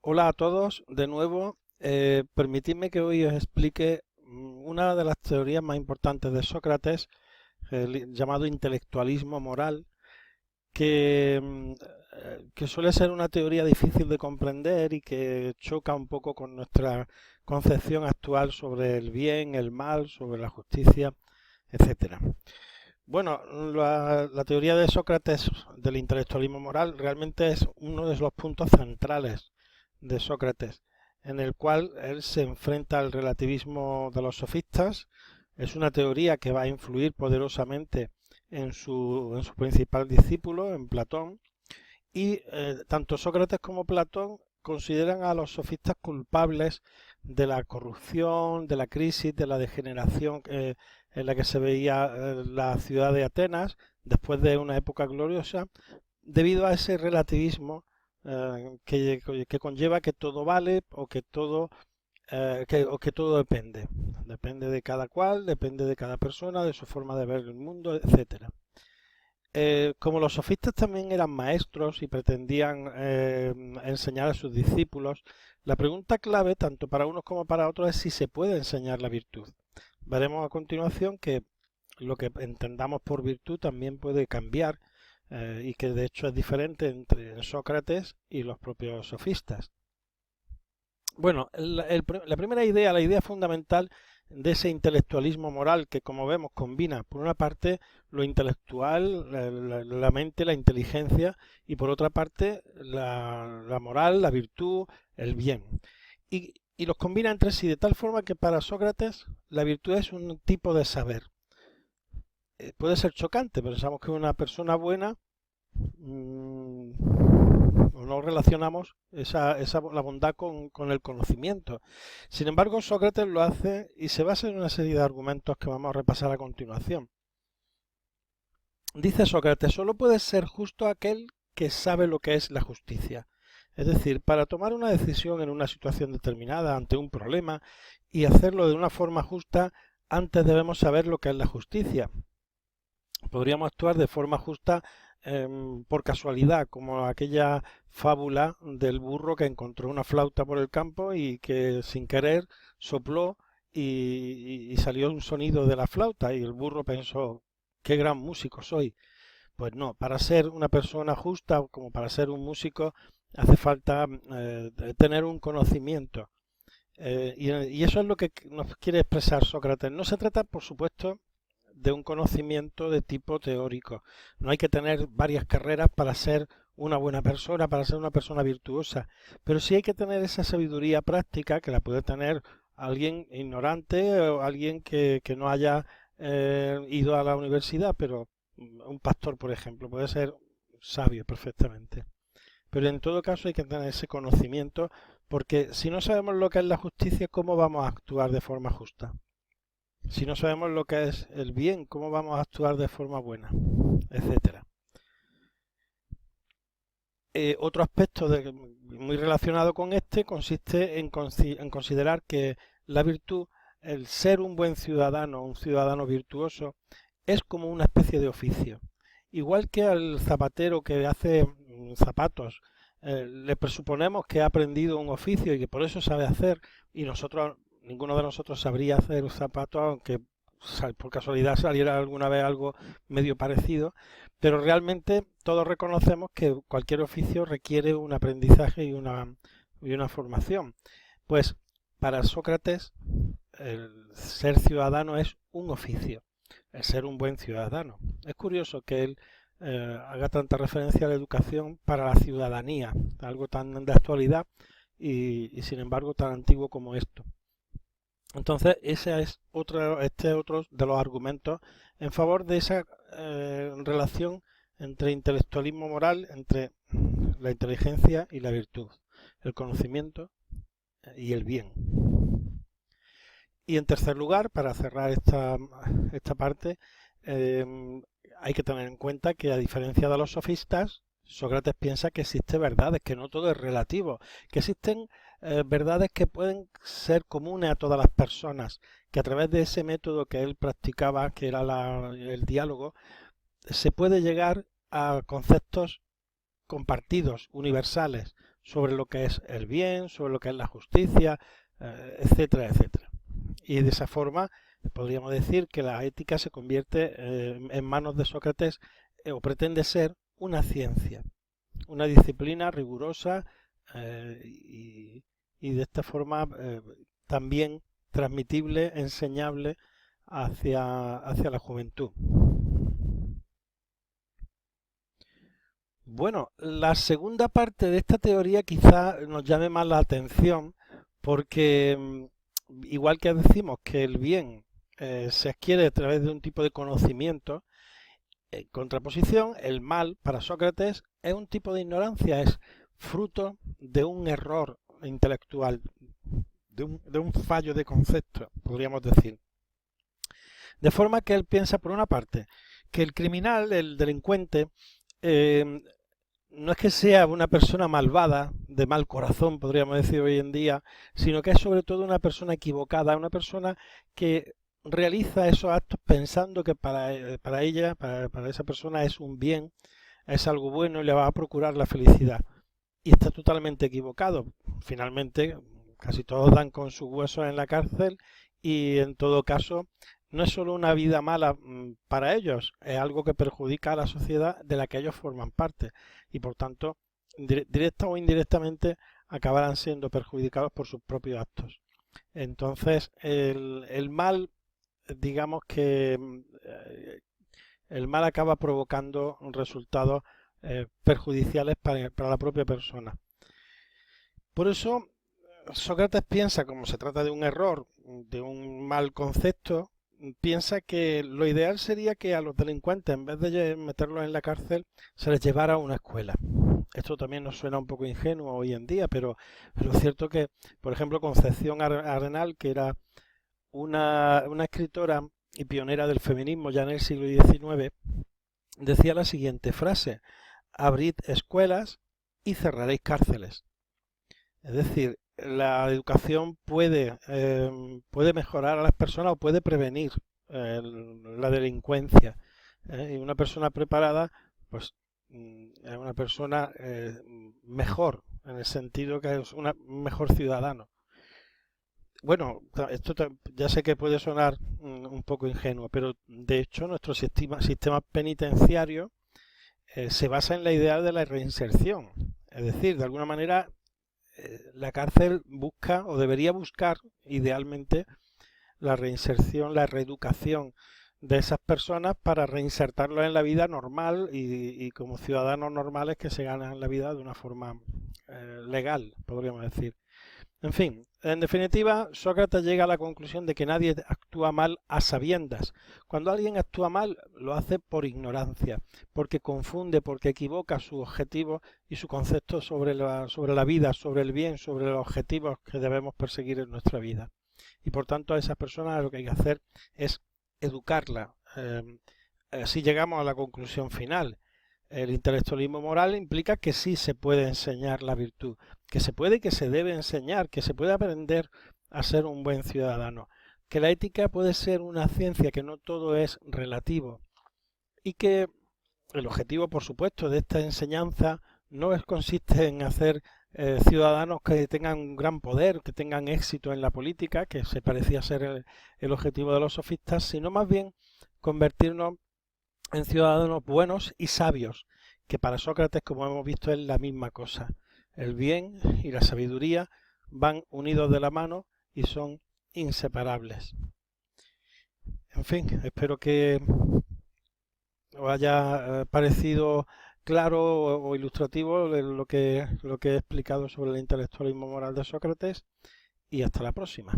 Hola a todos, de nuevo. Permitidme que hoy os explique una de las teorías más importantes de Sócrates, el llamado intelectualismo moral, que suele ser una teoría difícil de comprender y que choca un poco con nuestra concepción actual sobre el bien, el mal, sobre la justicia, etcétera. Bueno, la teoría de Sócrates del intelectualismo moral realmente es uno de los puntos centrales de Sócrates, en el cual él se enfrenta al relativismo de los sofistas. Es una teoría que va a influir poderosamente en su principal discípulo, en Platón, y tanto Sócrates como Platón consideran a los sofistas culpables de la corrupción, de la crisis, de la degeneración en la que se veía la ciudad de Atenas después de una época gloriosa, debido a ese relativismo que conlleva que todo vale o que todo depende. Depende de cada cual, depende de cada persona, de su forma de ver el mundo, etcétera. Como los sofistas también eran maestros y pretendían enseñar a sus discípulos, la pregunta clave, tanto para unos como para otros, es si se puede enseñar la virtud. Veremos a continuación que lo que entendamos por virtud también puede cambiar y que de hecho es diferente entre Sócrates y los propios sofistas. Bueno, la primera idea, la idea fundamental de ese intelectualismo moral que, como vemos, combina por una parte lo intelectual, la mente, la inteligencia, y por otra parte la moral, la virtud, el bien. Y los combina entre sí de tal forma que para Sócrates la virtud es un tipo de saber. Puede ser chocante, pensamos que una persona buena no relacionamos la bondad con el conocimiento. Sin embargo, Sócrates lo hace y se basa en una serie de argumentos que vamos a repasar a continuación. Dice Sócrates, solo puede ser justo aquel que sabe lo que es la justicia. Es decir, para tomar una decisión en una situación determinada ante un problema y hacerlo de una forma justa, antes debemos saber lo que es la justicia. Podríamos actuar de forma justa por casualidad, como aquella fábula del burro que encontró una flauta por el campo y que sin querer sopló y salió un sonido de la flauta y el burro pensó, qué gran músico soy. Pues no, para ser una persona justa, como para ser un músico, hace falta tener un conocimiento. Y eso es lo que nos quiere expresar Sócrates. No se trata, por supuesto, de un conocimiento de tipo teórico. No hay que tener varias carreras para ser una buena persona, para ser una persona virtuosa, pero sí hay que tener esa sabiduría práctica que la puede tener alguien ignorante o alguien que no haya ido a la universidad, pero un pastor, por ejemplo, puede ser sabio perfectamente. Pero en todo caso hay que tener ese conocimiento, porque si no sabemos lo que es la justicia, ¿cómo vamos a actuar de forma justa? Si no sabemos lo que es el bien, ¿cómo vamos a actuar de forma buena? Etcétera. Otro aspecto muy relacionado con este consiste en considerar que la virtud, el ser un ciudadano virtuoso, es como una especie de oficio. Igual que al zapatero que hace zapatos, le presuponemos que ha aprendido un oficio y que por eso sabe hacer, y ninguno de nosotros sabría hacer zapatos, aunque por casualidad saliera alguna vez algo medio parecido, pero realmente todos reconocemos que cualquier oficio requiere un aprendizaje y una formación. Pues para Sócrates el ser ciudadano es un oficio, el ser un buen ciudadano. Es curioso que él haga tanta referencia a la educación para la ciudadanía, algo tan de actualidad y sin embargo tan antiguo como esto. Entonces, este es otro de los argumentos en favor de esa relación entre intelectualismo moral, entre la inteligencia y la virtud, el conocimiento y el bien. Y en tercer lugar, para cerrar esta parte, eh, hay que tener en cuenta que a diferencia de los sofistas, Sócrates piensa que existen verdades, que no todo es relativo, que existen verdades que pueden ser comunes a todas las personas, que a través de ese método que él practicaba, que era el diálogo, se puede llegar a conceptos compartidos, universales, sobre lo que es el bien, sobre lo que es la justicia, etcétera, etcétera. Y de esa forma podríamos decir que la ética se convierte en manos de Sócrates o pretende ser una ciencia, una disciplina rigurosa y de esta forma también transmitible, enseñable hacia la juventud. Bueno, la segunda parte de esta teoría quizá nos llame más la atención porque igual que decimos que el bien se adquiere a través de un tipo de conocimiento, en contraposición, el mal para Sócrates es un tipo de ignorancia, es fruto de un error intelectual, de un fallo de concepto, podríamos decir. De forma que él piensa, por una parte, que el criminal, el delincuente, no es que sea una persona malvada, de mal corazón, podríamos decir hoy en día, sino que es sobre todo una persona equivocada, una persona que realiza esos actos pensando que para ella, para esa persona es un bien, es algo bueno y le va a procurar la felicidad. Y está totalmente equivocado. Finalmente, casi todos dan con sus huesos en la cárcel y en todo caso no es solo una vida mala para ellos, es algo que perjudica a la sociedad de la que ellos forman parte y por tanto, directa o indirectamente, acabarán siendo perjudicados por sus propios actos. Entonces, el mal, digamos que el mal acaba provocando resultados perjudiciales para la propia persona. Por eso, Sócrates piensa, como se trata de un error, de un mal concepto, piensa que lo ideal sería que a los delincuentes, en vez de meterlos en la cárcel, se les llevara a una escuela. Esto también nos suena un poco ingenuo hoy en día, pero es cierto que, por ejemplo, Concepción Arenal, que era una escritora y pionera del feminismo ya en el siglo XIX, decía la siguiente frase: abrid escuelas y cerraréis cárceles. Es decir, la educación puede mejorar a las personas o puede prevenir la delincuencia. Y una persona preparada, pues es una persona mejor, en el sentido que es un mejor ciudadano. Bueno, esto ya sé que puede sonar un poco ingenuo, pero de hecho nuestro sistema penitenciario se basa en la idea de la reinserción. Es decir, de alguna manera la cárcel busca o debería buscar idealmente la reinserción, la reeducación de esas personas para reinsertarlos en la vida normal y como ciudadanos normales que se ganan la vida de una forma legal, podríamos decir. En fin, en definitiva, Sócrates llega a la conclusión de que nadie actúa mal a sabiendas. Cuando alguien actúa mal, lo hace por ignorancia, porque confunde, porque equivoca su objetivo y su concepto sobre la vida, sobre el bien, sobre los objetivos que debemos perseguir en nuestra vida. Y por tanto a esas personas lo que hay que hacer es educarla. Así llegamos a la conclusión final. El intelectualismo moral implica que sí se puede enseñar la virtud, que se puede y que se debe enseñar, que se puede aprender a ser un buen ciudadano, que la ética puede ser una ciencia, que no todo es relativo y que el objetivo, por supuesto, de esta enseñanza no consiste en hacer ciudadanos que tengan un gran poder, que tengan éxito en la política, que se parecía ser el objetivo de los sofistas, sino más bien convertirnos en ciudadanos buenos y sabios, que para Sócrates, como hemos visto, es la misma cosa. El bien y la sabiduría van unidos de la mano y son inseparables. En fin, espero que os haya parecido claro o ilustrativo lo que he explicado sobre el intelectualismo moral de Sócrates y hasta la próxima.